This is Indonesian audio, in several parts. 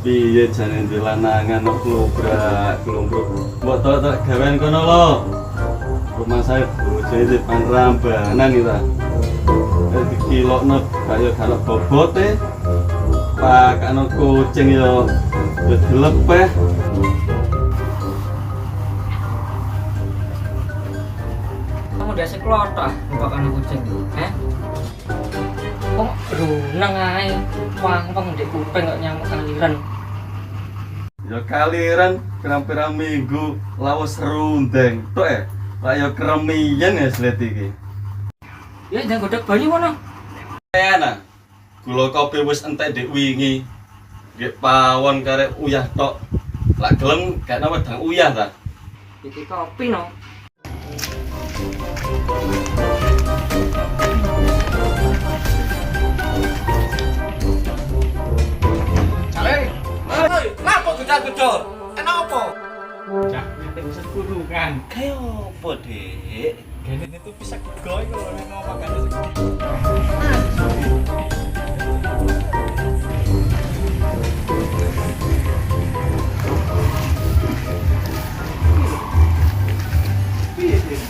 Piye jane ndek lanangan kok klubrak. Mbok tok gawean kono lho. Rumah saya bojone di Panrambanan iki ta. Dikilokno kaya kalau bobote. Pakano kucing yo dilepeh. Kamu udah seklotok pakano kucing. Kok runang ae. Wang-wang ndek kuping kok nyamuk kaliran. Ya kaliran pirang-pirang minggu lawas rundeng. Tok kaya kremiyen ya slet iki. Ya jangan godhog banyu ngono. Enak. Gula kopi wis entek ndek wingi. Nggih pawon karek uyah tok. Lak gelem gak ana wedang uyah ta. Iki kopi no. Cale. Hei, lapo gedor-gedor? Kenapa? Jak nitip sekurungan. Kayak apa, Dek? Gene itu bisa goy kalau nek mau makan Piye, Dek?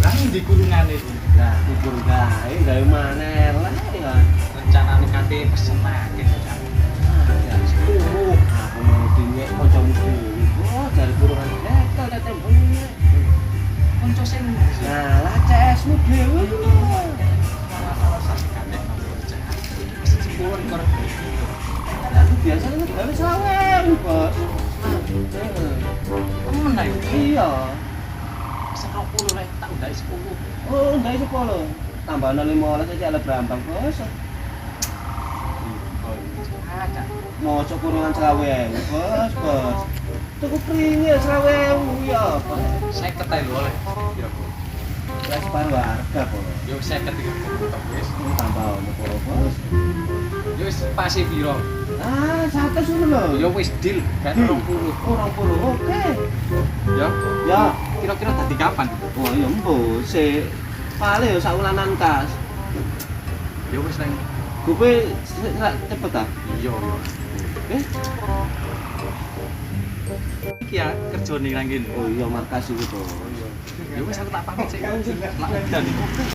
Lah di kurungan itu. Lah, kubur gawe maneh lah ya. Rencanane kate pesen akeh. Ya, sepuluh. Aku mau dinyek kancamu dhewe. Oh, dari kurungan nekel tetep bunyi. Konco sing Nah, lah CS-mu dhewe ku lho. alasan kate kerja. Pesen 10 rekor. Aku biasanya gawe 20.000, Bos. Temen ae. Iya. Pesen 20 rek tak undai 10. Oh, ndai 10. Tambahno 15 aja ala brambang, Bos. Ada. Mosok kurungan 20.000, Bos. Tuku pringil 20.000 ya, Bos. 50 ae lho oleh. Ya, Bu. Lah separuh harga, Bos. Yo 50 iki wis. Tambah ono, Bos. Yo wis pasti piro? Ah, 100 ngono lho. Yo wis deal, gak 20. Oh, 20. Oke. Ya. Ya. Kira-kira tadi kapan? Oh, ya mbok, sik paling ya sak wulanan kas. Ya wis nang. Gope cepet ta? Iya, iya. Eh? Iki ya kerjane nang kene. Oh iya, makasih, Bos. Ya wis aku tak pamit sik. Lak dan.